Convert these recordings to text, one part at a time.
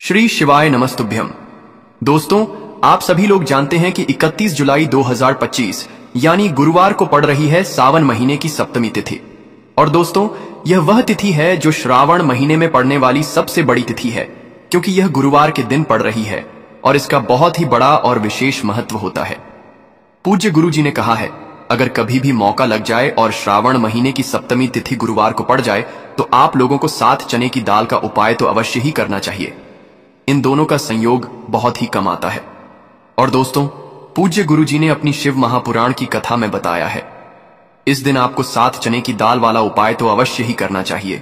श्री शिवाय नमस्तुभ्यम। दोस्तों, आप सभी लोग जानते हैं कि 31 जुलाई 2025 यानी गुरुवार को पड़ रही है सावन महीने की सप्तमी तिथि। और दोस्तों, यह वह तिथि है जो श्रावण महीने में पड़ने वाली सबसे बड़ी तिथि है, क्योंकि यह गुरुवार के दिन पड़ रही है और इसका बहुत ही बड़ा और विशेष महत्व होता है। पूज्य गुरु जी ने कहा है, अगर कभी भी मौका लग जाए और श्रावण महीने की सप्तमी तिथि गुरुवार को पड़ जाए तो आप लोगों को 7 चने की दाल का उपाय तो अवश्य ही करना चाहिए। इन दोनों का संयोग बहुत ही कम आता है। और दोस्तों, पूज्य गुरु जी ने अपनी शिव महापुराण की कथा में बताया है, इस दिन आपको 7 चने की दाल वाला उपाय तो अवश्य ही करना चाहिए,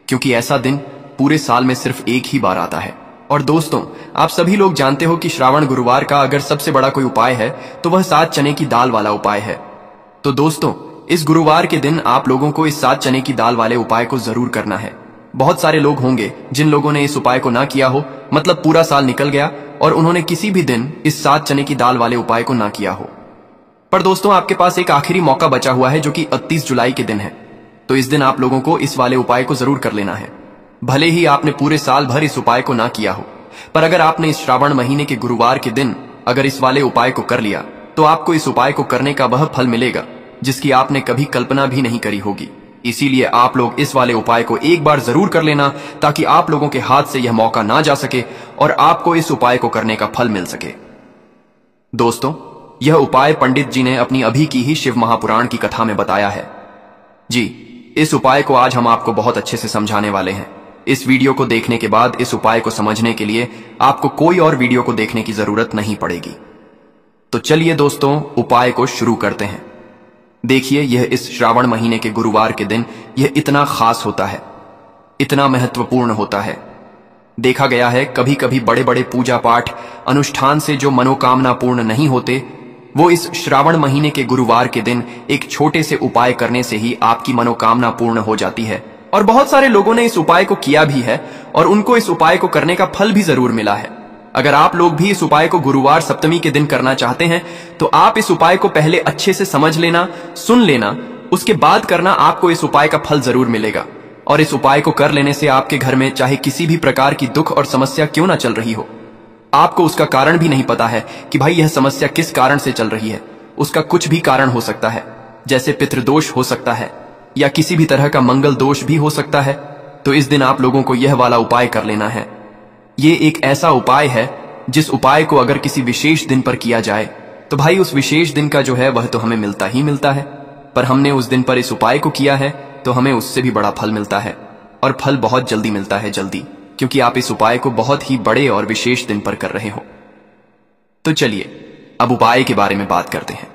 क्योंकि ऐसा दिन पूरे साल में सिर्फ एक ही बार आता है। और दोस्तों, आप सभी लोग जानते हो कि श्रावण गुरुवार का अगर सबसे बड़ा कोई उपाय है तो वह 7 चने की दाल वाला उपाय है। तो दोस्तों, इस गुरुवार के दिन आप लोगों को इस 7 चने की दाल वाले उपाय को जरूर करना है। बहुत सारे लोग होंगे जिन लोगों ने इस उपाय को ना किया हो, मतलब पूरा साल निकल गया और उन्होंने किसी भी दिन इस 7 चने की दाल वाले उपाय को ना किया हो। पर दोस्तों, आपके पास एक आखिरी मौका बचा हुआ है जो कि 31 जुलाई के दिन है। तो इस दिन आप लोगों को इस वाले उपाय को जरूर कर लेना है। भले ही आपने पूरे साल भर इस उपाय को ना किया हो, पर अगर आपने इस श्रावण महीने के गुरुवार के दिन अगर इस वाले उपाय को कर लिया तो आपको इस उपाय को करने का वह फल मिलेगा जिसकी आपने कभी कल्पना भी नहीं करी होगी। इसीलिए आप लोग इस वाले उपाय को एक बार जरूर कर लेना, ताकि आप लोगों के हाथ से यह मौका ना जा सके और आपको इस उपाय को करने का फल मिल सके। दोस्तों, यह उपाय पंडित जी ने अपनी अभी की ही शिव महापुराण की कथा में बताया है। जी, इस उपाय को आज हम आपको बहुत अच्छे से समझाने वाले हैं। इस वीडियो को देखने के बाद इस उपाय को समझने के लिए आपको कोई और वीडियो को देखने की जरूरत नहीं पड़ेगी। तो चलिए दोस्तों, उपाय को शुरू करते हैं। देखिए, यह इस श्रावण महीने के गुरुवार के दिन यह इतना खास होता है, इतना महत्वपूर्ण होता है। देखा गया है कभी कभी बड़े बड़े पूजा पाठ अनुष्ठान से जो मनोकामना पूर्ण नहीं होते, वो इस श्रावण महीने के गुरुवार के दिन एक छोटे से उपाय करने से ही आपकी मनोकामना पूर्ण हो जाती है। और बहुत सारे लोगों ने इस उपाय को किया भी है और उनको इस उपाय को करने का फल भी जरूर मिला है। अगर आप लोग भी इस उपाय को गुरुवार सप्तमी के दिन करना चाहते हैं तो आप इस उपाय को पहले अच्छे से समझ लेना, सुन लेना, उसके बाद करना। आपको इस उपाय का फल जरूर मिलेगा। और इस उपाय को कर लेने से आपके घर में चाहे किसी भी प्रकार की दुख और समस्या क्यों ना चल रही हो, आपको उसका कारण भी नहीं पता है कि भाई यह समस्या किस कारण से चल रही है, उसका कुछ भी कारण हो सकता है, जैसे पितृदोष हो सकता है या किसी भी तरह का मंगल दोष भी हो सकता है। तो इस दिन आप लोगों को यह वाला उपाय कर लेना है। ये एक ऐसा उपाय है जिस उपाय को अगर किसी विशेष दिन पर किया जाए तो भाई उस विशेष दिन का जो है वह तो हमें मिलता ही मिलता है। पर हमने उस दिन पर इस उपाय को किया है तो हमें उससे भी बड़ा फल मिलता है, और फल बहुत जल्दी मिलता है, जल्दी, क्योंकि आप इस उपाय को बहुत ही बड़े और विशेष दिन पर कर रहे हो। तो चलिए अब उपाय के बारे में बात करते हैं।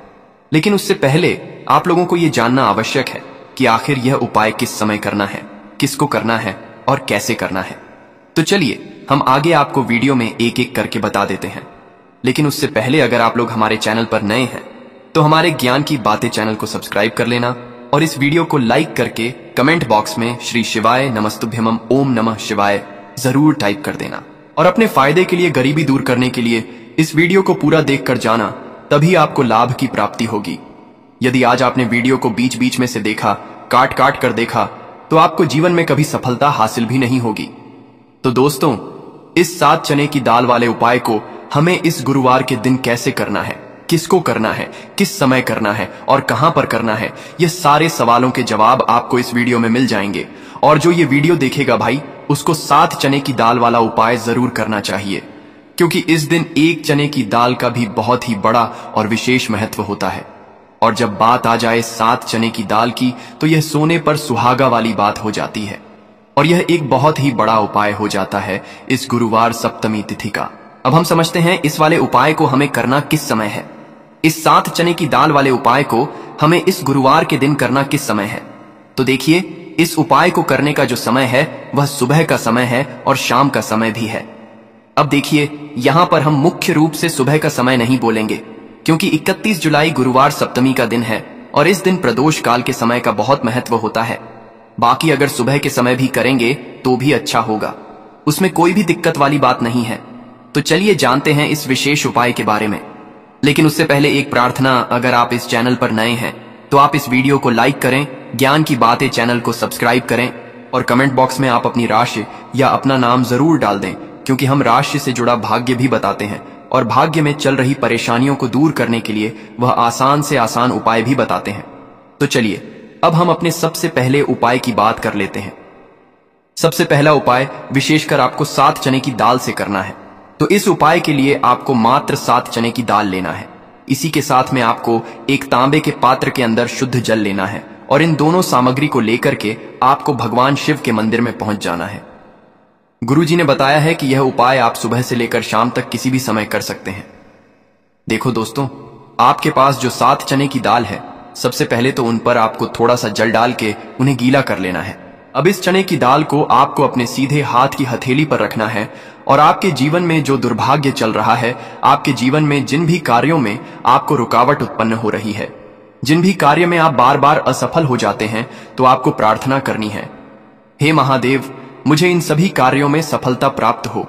लेकिन उससे पहले आप लोगों को यह जानना आवश्यक है कि आखिर यह उपाय किस समय करना है, किसको करना है और कैसे करना है। तो चलिए हम आगे आपको वीडियो में एक एक करके बता देते हैं। लेकिन उससे पहले अगर आप लोग हमारे चैनल पर नए हैं तो हमारे ज्ञान की बातें चैनल को सब्सक्राइब कर लेना और इस वीडियो को लाइक करके कमेंट बॉक्स में श्री शिवाय नमस्तुभ्यम ओम नमः शिवाय जरूर टाइप कर देना। और अपने फायदे के लिए, गरीबी दूर करने के लिए इस वीडियो को पूरा देखकर जाना, तभी आपको लाभ की प्राप्ति होगी। यदि आज आपने वीडियो को बीच बीच में से देखा, काट काट कर देखा, तो आपको जीवन में कभी सफलता हासिल भी नहीं होगी। तो दोस्तों, इस 7 चने की दाल वाले उपाय को हमें इस गुरुवार के दिन कैसे करना है, किसको करना है, किस समय करना है और कहां पर करना है, ये सारे सवालों के जवाब आपको इस वीडियो में मिल जाएंगे। और जो ये वीडियो देखेगा भाई, उसको 7 चने की दाल वाला उपाय जरूर करना चाहिए, क्योंकि इस दिन एक चने की दाल का भी बहुत ही बड़ा और विशेष महत्व होता है। और जब बात आ जाए 7 चने की दाल की, तो यह सोने पर सुहागा वाली बात हो जाती है और यह एक बहुत ही बड़ा उपाय हो जाता है इस गुरुवार सप्तमी तिथि का। अब हम समझते हैं इस वाले उपाय को हमें करना किस समय है। इस 7 चने की दाल वाले उपाय को हमें इस गुरुवार के दिन करना किस समय है। तो देखिए, इस उपाय को करने का जो समय है वह सुबह का समय है और शाम का समय भी है। अब देखिए, यहां पर हम मुख्य रूप से सुबह का समय नहीं बोलेंगे, क्योंकि 31 जुलाई गुरुवार सप्तमी का दिन है और इस दिन प्रदोष काल के समय का बहुत महत्व होता है। बाकी अगर सुबह के समय भी करेंगे तो भी अच्छा होगा, उसमें कोई भी दिक्कत वाली बात नहीं है। तो चलिए जानते हैं इस विशेष उपाय के बारे में। लेकिन उससे पहले एक प्रार्थना, अगर आप इस चैनल पर नए हैं तो आप इस वीडियो को लाइक करें, ज्ञान की बातें चैनल को सब्सक्राइब करें और कमेंट बॉक्स में आप अपनी राशि या अपना नाम जरूर डाल दें, क्योंकि हम राशि से जुड़ा भाग्य भी बताते हैं और भाग्य में चल रही परेशानियों को दूर करने के लिए वह आसान से आसान उपाय भी बताते हैं। तो चलिए अब हम अपने सबसे पहले उपाय की बात कर लेते हैं। सबसे पहला उपाय विशेषकर आपको 7 चने की दाल से करना है। तो इस उपाय के लिए आपको मात्र 7 चने की दाल लेना है। इसी के साथ में आपको एक तांबे के पात्र के अंदर शुद्ध जल लेना है और इन दोनों सामग्री को लेकर के आपको भगवान शिव के मंदिर में पहुंच जाना है। गुरुजी ने बताया है कि यह उपाय आप सुबह से लेकर शाम तक किसी भी समय कर सकते हैं। देखो दोस्तों, आपके पास जो 7 चने की दाल है, सबसे पहले तो उन पर आपको थोड़ा सा जल डाल के उन्हें गीला कर लेना है। अब इस चने की दाल को आपको अपने सीधे हाथ की हथेली पर रखना है और आपके जीवन में जो दुर्भाग्य चल रहा है, आपके जीवन में जिन भी कार्यों में आपको रुकावट उत्पन्न हो रही है, जिन भी कार्य में आप बार बार असफल हो जाते हैं, तो आपको प्रार्थना करनी है, हे महादेव, मुझे इन सभी कार्यों में सफलता प्राप्त हो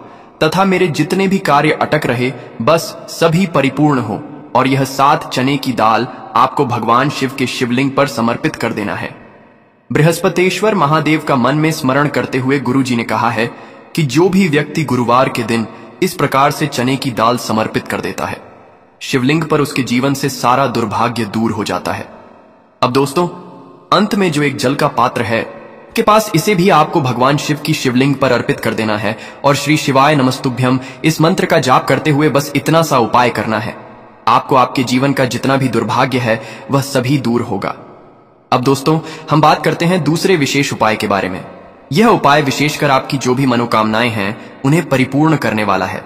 तथा मेरे जितने भी कार्य अटक रहे बस सभी परिपूर्ण हो। और यह 7 चने की दाल आपको भगवान शिव के शिवलिंग पर समर्पित कर देना है। बृहस्पतेश्वर महादेव का मन में स्मरण करते हुए गुरुजी ने कहा है कि जो भी व्यक्ति गुरुवार के दिन इस प्रकार से चने की दाल समर्पित कर देता है, शिवलिंग पर उसके जीवन से सारा दुर्भाग्य दूर हो जाता है। अब दोस्तों, अंत में जो एक जल का पात्र है के पास, इसे भी आपको भगवान शिव की शिवलिंग पर अर्पित कर देना है और श्री शिवाय नमस्तुभ्यम इस मंत्र का जाप करते हुए बस इतना सा उपाय करना है। आपको आपके जीवन का जितना भी दुर्भाग्य है वह सभी दूर होगा। अब दोस्तों, हम बात करते हैं दूसरे विशेष उपाय के बारे में। यह उपाय विशेषकर आपकी जो भी मनोकामनाएं हैं उन्हें परिपूर्ण करने वाला है।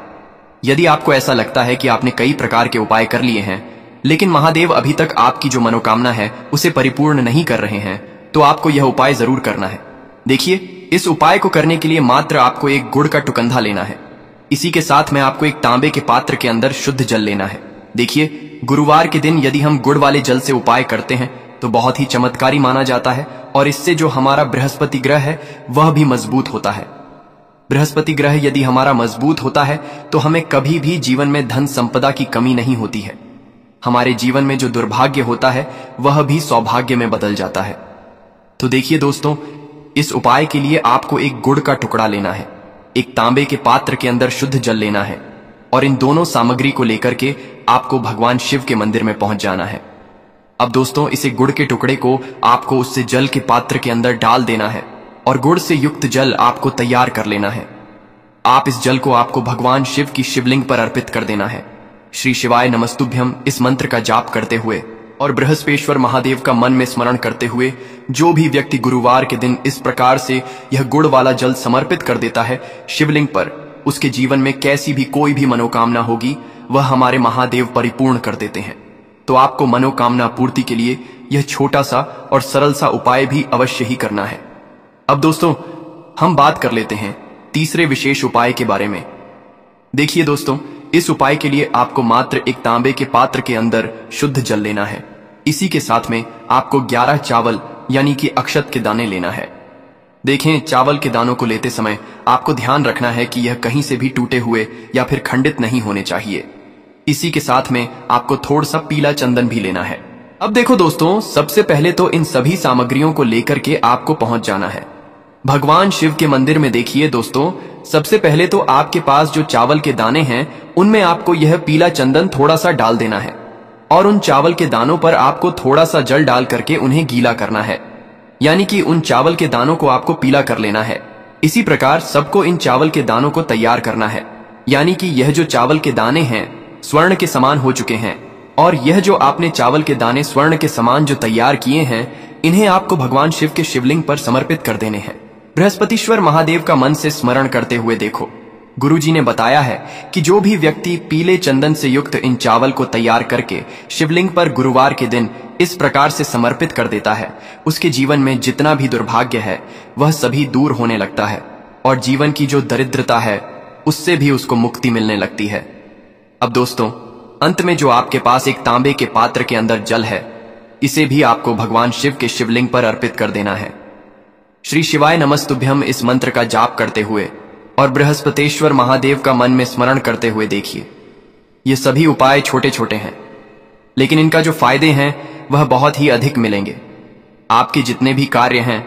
यदि आपको ऐसा लगता है कि आपने कई प्रकार के उपाय कर लिए हैं लेकिन महादेव अभी तक आपकी जो मनोकामना है उसे परिपूर्ण नहीं कर रहे हैं, तो आपको यह उपाय जरूर करना है। देखिए, इस उपाय को करने के लिए मात्र आपको एक गुड़ का टुकंधा लेना है। इसी के साथ में आपको एक तांबे के पात्र के अंदर शुद्ध जल लेना है। देखिए, गुरुवार के दिन यदि हम गुड़ वाले जल से उपाय करते हैं तो बहुत ही चमत्कारी माना जाता है और इससे जो हमारा बृहस्पति ग्रह है वह भी मजबूत होता है। बृहस्पति ग्रह यदि हमारा मजबूत होता है तो हमें कभी भी जीवन में धन संपदा की कमी नहीं होती है। हमारे जीवन में जो दुर्भाग्य होता है वह भी सौभाग्य में बदल जाता है। तो देखिए दोस्तों, इस उपाय के लिए आपको एक गुड़ का टुकड़ा लेना है, एक तांबे के पात्र के अंदर शुद्ध जल लेना है और इन दोनों सामग्री को लेकर के आपको भगवान शिव के मंदिर में पहुंच जाना है। अब दोस्तों, इसे गुड़ के टुकड़े को आपको उससे जल के पात्र के अंदर डाल देना है और गुड़ से युक्त जल आपको तैयार कर लेना है। आप इस जल को आपको भगवान शिव की शिवलिंग पर अर्पित कर देना है। श्री शिवाय नमस्तुभ्यम इस मंत्र का जाप करते हुए और बृहस्पेश्वर महादेव का मन में स्मरण करते हुए जो भी व्यक्ति गुरुवार के दिन इस प्रकार से यह गुड़ वाला जल समर्पित कर देता है शिवलिंग पर, उसके जीवन में कैसी भी कोई भी मनोकामना होगी वह हमारे महादेव परिपूर्ण कर देते हैं। तो आपको मनोकामना पूर्ति के लिए यह छोटा सा और सरल सा उपाय भी अवश्य ही करना है। अब दोस्तों, हम बात कर लेते हैं तीसरे विशेष उपाय के बारे में। देखिए दोस्तों, इस उपाय के लिए आपको मात्र एक तांबे के पात्र के अंदर शुद्ध जल लेना है। इसी के साथ में आपको 11 चावल यानी कि अक्षत के दाने लेना है। देखें, चावल के दानों को लेते समय आपको ध्यान रखना है कि यह कहीं से भी टूटे हुए या फिर खंडित नहीं होने चाहिए। इसी के साथ में आपको थोड़ा सा पीला चंदन भी लेना है। अब देखो दोस्तों, सबसे पहले तो इन सभी सामग्रियों को लेकर के आपको पहुंच जाना है भगवान शिव के मंदिर में। देखिए दोस्तों, सबसे पहले तो आपके पास जो चावल के दाने हैं उनमें आपको यह पीला चंदन थोड़ा सा डाल देना है और उन चावल के दानों पर आपको थोड़ा सा जल डाल करके उन्हें गीला करना है, यानी कि उन चावल के दानों को आपको पीला कर लेना है। इसी प्रकार सबको इन चावल के दानों को तैयार करना है, यानी कि यह जो चावल के दाने हैं स्वर्ण के समान हो चुके हैं और यह जो आपने चावल के दाने स्वर्ण के समान जो तैयार किए हैं इन्हें आपको भगवान शिव के शिवलिंग पर समर्पित कर देने हैं। बृहस्पतिश्वर महादेव का मन से स्मरण करते हुए देखो, गुरुजी ने बताया है कि जो भी व्यक्ति पीले चंदन से युक्त इन चावल को तैयार करके शिवलिंग पर गुरुवार के दिन इस प्रकार से समर्पित कर देता है, उसके जीवन में जितना भी दुर्भाग्य है वह सभी दूर होने लगता है और जीवन की जो दरिद्रता है उससे भी उसको मुक्ति मिलने लगती है। अब दोस्तों, अंत में जो आपके पास एक तांबे के पात्र के अंदर जल है, इसे भी आपको भगवान शिव के शिवलिंग पर अर्पित कर देना है। श्री शिवाय नमस्तुभ्यम इस मंत्र का जाप करते हुए और बृहस्पतेश्वर महादेव का मन में स्मरण करते हुए देखिए, ये सभी उपाय छोटे छोटे हैं लेकिन इनका जो फायदे हैं वह बहुत ही अधिक मिलेंगे। आपके जितने भी कार्य हैं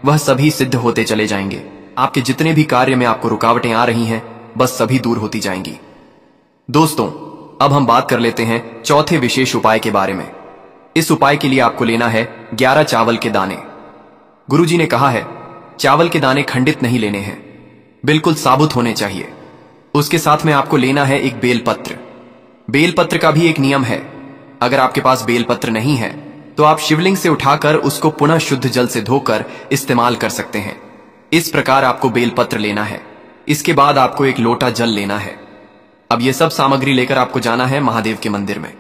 वह सभी सिद्ध होते चले जाएंगे। आपके जितने भी कार्य में आपको रुकावटें आ रही हैं बस सभी दूर होती जाएंगी। दोस्तों, अब हम बात कर लेते हैं चौथे विशेष उपाय के बारे में। इस उपाय के लिए आपको लेना है 11 चावल के दाने। गुरुजी ने कहा है चावल के दाने खंडित नहीं लेने हैं, बिल्कुल साबुत होने चाहिए। उसके साथ में आपको लेना है एक बेलपत्र। बेलपत्र का भी एक नियम है, अगर आपके पास बेलपत्र नहीं है तो आप शिवलिंग से उठाकर उसको पुनः शुद्ध जल से धोकर इस्तेमाल कर सकते हैं। इस प्रकार आपको बेलपत्र लेना है। इसके बाद आपको एक लोटा जल लेना है। अब यह सब सामग्री लेकर आपको जाना है महादेव के मंदिर में।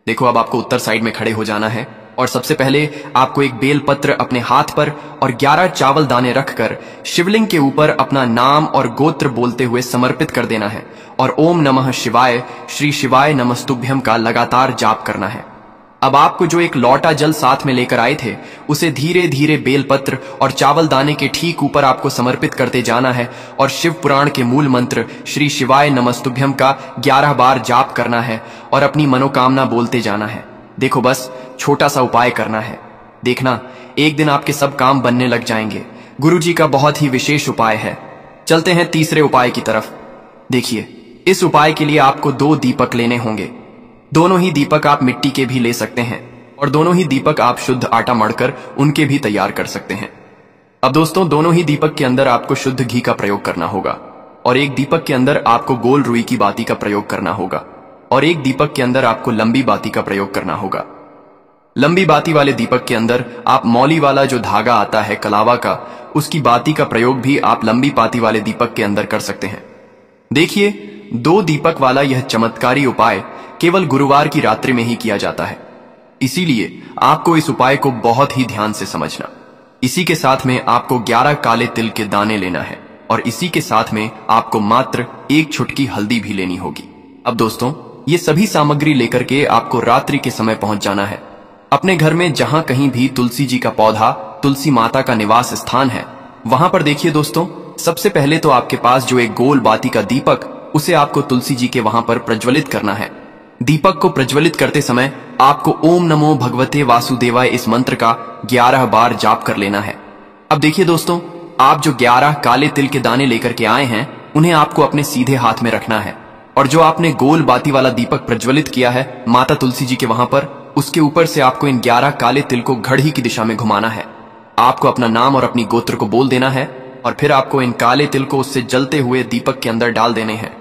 देखो, अब आपको उत्तर साइड में खड़े हो जाना है और सबसे पहले आपको एक बेलपत्र अपने हाथ पर और 11 चावल दाने रखकर शिवलिंग के ऊपर अपना नाम और गोत्र बोलते हुए समर्पित कर देना है और ओम नमः शिवाय श्री शिवाय नमस्तुभ्यम का लगातार जाप करना है। अब आपको जो एक लौटा जल साथ में लेकर आए थे उसे धीरे धीरे बेलपत्र और चावल दाने के ठीक ऊपर आपको समर्पित करते जाना है और शिव पुराण के मूल मंत्र श्री शिवाय नमस्तुभ्यम का 11 बार जाप करना है और अपनी मनोकामना बोलते जाना है। देखो, बस छोटा सा उपाय करना है, देखना एक दिन आपके सब काम बनने लग जाएंगे। गुरुजी का बहुत ही विशेष उपाय है। चलते हैं तीसरे उपाय की तरफ। देखिए, इस उपाय के लिए आपको 2 दीपक लेने होंगे। दोनों ही दीपक आप मिट्टी के भी ले सकते हैं और दोनों ही दीपक आप शुद्ध आटा मढ़कर उनके भी तैयार कर सकते हैं। अब दोस्तों, दोनों ही दीपक के अंदर आपको शुद्ध घी का प्रयोग करना होगा और एक दीपक के अंदर आपको गोल रुई की बाती का प्रयोग करना होगा और एक दीपक के अंदर आपको लंबी बाती का प्रयोग करना होगा। लंबी बाती वाले दीपक के अंदर आप मौली वाला जो धागा आता है कलावा का, उसकी बाती का प्रयोग भी आप लंबी बाती वाले दीपक के अंदर कर सकते हैं। देखिए, 2 दीपक वाला यह चमत्कारी उपाय केवल गुरुवार की रात्रि में ही किया जाता है, इसीलिए आपको इस उपाय को बहुत ही ध्यान से समझना। इसी के साथ में आपको 11 काले तिल के दाने लेना है और इसी के साथ में आपको मात्र 1 चुटकी हल्दी भी लेनी होगी। अब दोस्तों, ये सभी सामग्री लेकर के आपको रात्रि के समय पहुंच जाना है अपने घर में। जहां कहीं भी तुलसी जी का पौधा, तुलसी माता का निवास स्थान है, वहां पर देखिए दोस्तों, सबसे पहले तो आपके पास जो एक गोल बाती का दीपक, उसे आपको तुलसी जी के वहां पर प्रज्वलित करना है। दीपक को प्रज्वलित करते समय आपको ओम नमो भगवते वासुदेवाय इस मंत्र का 11 बार जाप कर लेना है। अब देखिए दोस्तों, आप जो 11 काले तिल के दाने लेकर के आए हैं, उन्हें आपको अपने सीधे हाथ में रखना है और जो आपने गोल बाती वाला दीपक प्रज्वलित किया है माता तुलसी जी के वहां पर, उसके ऊपर से आपको इन 11 काले तिल को घड़ी की दिशा में घुमाना है। आपको अपना नाम और अपनी गोत्र को बोल देना है और फिर आपको इन काले तिल को उससे जलते हुए दीपक के अंदर डाल देने हैं।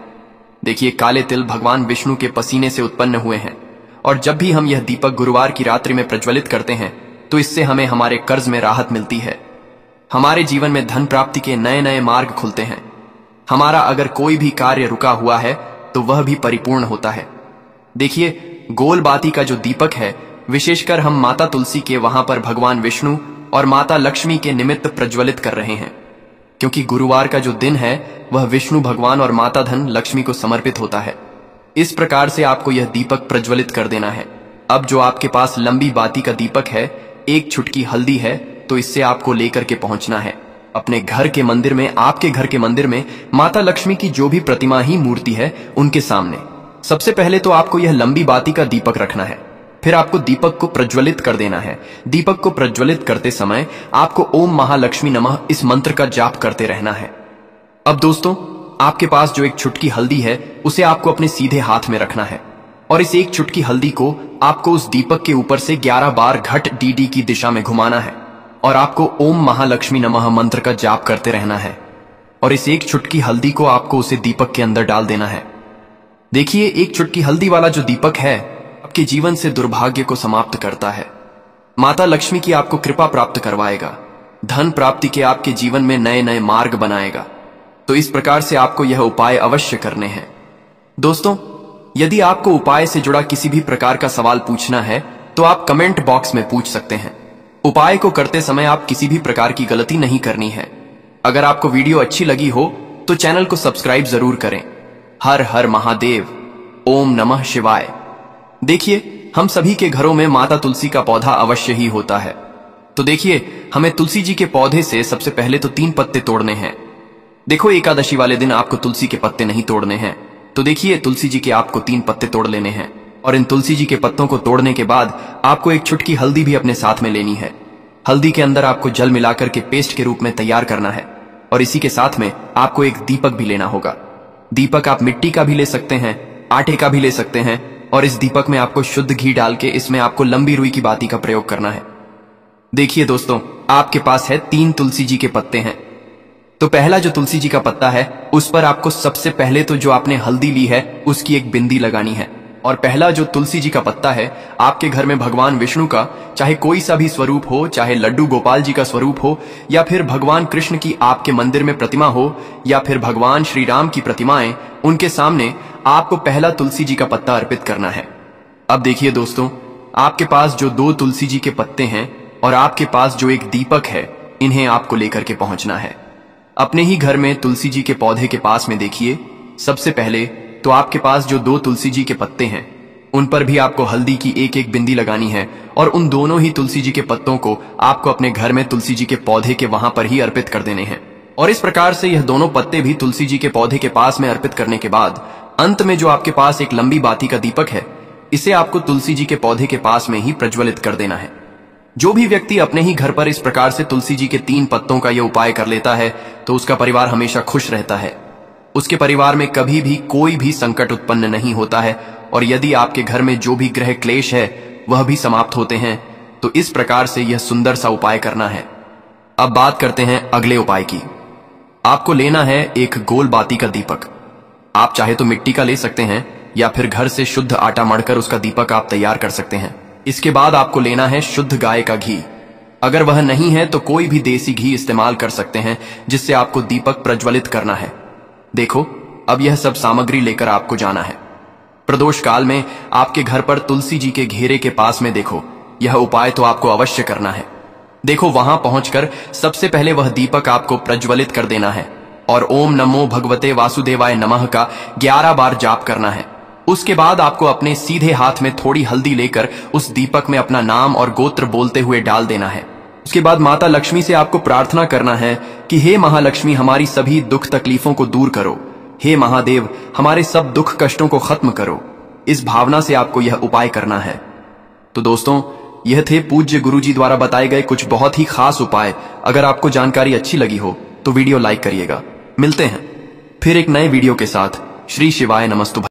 देखिए, काले तिल भगवान विष्णु के पसीने से उत्पन्न हुए हैं और जब भी हम यह दीपक गुरुवार की रात्रि में प्रज्वलित करते हैं तो इससे हमें हमारे कर्ज में राहत मिलती है, हमारे जीवन में धन प्राप्ति के नए नए मार्ग खुलते हैं, हमारा अगर कोई भी कार्य रुका हुआ है तो वह भी परिपूर्ण होता है। देखिए, गोल बाती का जो दीपक है, विशेषकर हम माता तुलसी के वहां पर भगवान विष्णु और माता लक्ष्मी के निमित्त प्रज्वलित कर रहे हैं, क्योंकि गुरुवार का जो दिन है वह विष्णु भगवान और माता धन लक्ष्मी को समर्पित होता है। इस प्रकार से आपको यह दीपक प्रज्वलित कर देना है। अब जो आपके पास लंबी बाती का दीपक है, 1 चुटकी हल्दी है, तो इससे आपको लेकर के पहुंचना है अपने घर के मंदिर में। आपके घर के मंदिर में माता लक्ष्मी की जो भी प्रतिमा ही मूर्ति है, उनके सामने सबसे पहले तो आपको यह लंबी बाती का दीपक रखना है। फिर आपको दीपक को प्रज्वलित कर देना है। दीपक को प्रज्वलित करते समय आपको ओम महालक्ष्मी नमः इस मंत्र का जाप करते रहना है। अब दोस्तों, आपके पास जो 1 चुटकी हल्दी है, उसे आपको अपने सीधे हाथ में रखना है और इस 1 चुटकी हल्दी को आपको उस दीपक के ऊपर से 11 बार घट डी की दिशा में घुमाना है और आपको ओम महालक्ष्मी नमः मंत्र का जाप करते रहना है और इस 1 चुटकी हल्दी को आपको उसे दीपक के अंदर डाल देना है। देखिए, 1 चुटकी हल्दी वाला जो दीपक है आपके जीवन से दुर्भाग्य को समाप्त करता है, माता लक्ष्मी की आपको कृपा प्राप्त करवाएगा, धन प्राप्ति के आपके जीवन में नए नए मार्ग बनाएगा। तो इस प्रकार से आपको यह उपाय अवश्य करने हैं। दोस्तों, यदि आपको उपाय से जुड़ा किसी भी प्रकार का सवाल पूछना है तो आप कमेंट बॉक्स में पूछ सकते हैं। उपाय को करते समय आप किसी भी प्रकार की गलती नहीं करनी है। अगर आपको वीडियो अच्छी लगी हो तो चैनल को सब्सक्राइब जरूर करें। हर हर महादेव, ओम नमः शिवाय। देखिए, हम सभी के घरों में माता तुलसी का पौधा अवश्य ही होता है। तो देखिए, हमें तुलसी जी के पौधे से सबसे पहले तो 3 पत्ते तोड़ने हैं। देखो, एकादशी वाले दिन आपको तुलसी के पत्ते नहीं तोड़ने हैं, तो देखिए तुलसी जी के आपको 3 पत्ते तोड़ लेने हैं और इन तुलसी जी के पत्तों को तोड़ने के बाद आपको 1 चुटकी हल्दी भी अपने साथ में लेनी है। हल्दी के अंदर आपको जल मिलाकर के पेस्ट के रूप में तैयार करना है और इसी के साथ में आपको एक दीपक भी लेना होगा। दीपक आप मिट्टी का भी ले सकते हैं, आटे का भी ले सकते हैं, और इस दीपक में आपको शुद्ध घी डाल के इसमें आपको लंबी रुई की बाती का प्रयोग करना है। देखिए दोस्तों, आपके पास है 3 तुलसी जी के पत्ते हैं। तो पहला जो तुलसी जी का पत्ता है उस पर आपको सबसे पहले तो जो आपने हल्दी ली है उसकी एक बिंदी लगानी है। और पहला जो तुलसी जी का पत्ता है, आपके घर में भगवान विष्णु का चाहे कोई सा भी स्वरूप हो, चाहे लड्डू गोपाल जी का स्वरूप हो, या फिर भगवान कृष्ण की आपके मंदिर में प्रतिमा हो, या फिर भगवान श्री राम की प्रतिमाएं, उनके सामने आपको पहला तुलसी जी का पत्ता अर्पित करना है। अब देखिए दोस्तों, आपके पास जो 2 तुलसी जी के पत्ते हैं और आपके पास जो एक दीपक है, इन्हें आपको लेकर के पहुंचना है। अपने ही घर में तुलसी जी के पौधे के पास में देखिए, सबसे पहले तो आपके पास जो 2 तुलसी जी के पत्ते हैं उन पर भी आपको हल्दी की एक एक बिंदी लगानी है, और उन दोनों ही तुलसी जी के पत्तों को आपको अपने घर में तुलसी जी के पौधे के वहां पर ही अर्पित कर देने हैं। और इस प्रकार से यह दोनों पत्ते भी तुलसी जी के पौधे के पास में अर्पित करने के बाद अंत में जो आपके पास एक लंबी बाती का दीपक है, इसे आपको तुलसी जी के पौधे के पास में ही प्रज्वलित कर देना है। जो भी व्यक्ति अपने ही घर पर इस प्रकार से तुलसी जी के 3 पत्तों का यह उपाय कर लेता है तो उसका परिवार हमेशा खुश रहता है। उसके परिवार में कभी भी कोई भी संकट उत्पन्न नहीं होता है, और यदि आपके घर में जो भी ग्रह क्लेश है वह भी समाप्त होते हैं। तो इस प्रकार से यह सुंदर सा उपाय करना है। अब बात करते हैं अगले उपाय की। आपको लेना है एक गोल बाती का दीपक। आप चाहे तो मिट्टी का ले सकते हैं, या फिर घर से शुद्ध आटा मढ़कर उसका दीपक आप तैयार कर सकते हैं। इसके बाद आपको लेना है शुद्ध गाय का घी। अगर वह नहीं है तो कोई भी देसी घी इस्तेमाल कर सकते हैं, जिससे आपको दीपक प्रज्वलित करना है। देखो, अब यह सब सामग्री लेकर आपको जाना है। प्रदोष काल में आपके घर पर तुलसी जी के घेरे के पास में देखो, यह उपाय तो आपको अवश्य करना है। देखो, वहां पहुंचकर सबसे पहले वह दीपक आपको प्रज्वलित कर देना है, और ओम नमो भगवते वासुदेवाय नमः का 11 बार जाप करना है। उसके बाद आपको अपने सीधे हाथ में थोड़ी हल्दी लेकर उस दीपक में अपना नाम और गोत्र बोलते हुए डाल देना है। उसके बाद माता लक्ष्मी से आपको प्रार्थना करना है कि हे महालक्ष्मी, हमारी सभी दुख तकलीफों को दूर करो। हे महादेव, हमारे सब दुख कष्टों को खत्म करो। इस भावना से आपको यह उपाय करना है। तो दोस्तों, यह थे पूज्य गुरुजी द्वारा बताए गए कुछ बहुत ही खास उपाय। अगर आपको जानकारी अच्छी लगी हो तो वीडियो लाइक करिएगा। मिलते हैं फिर एक नए वीडियो के साथ। श्री शिवाय नमस्तु।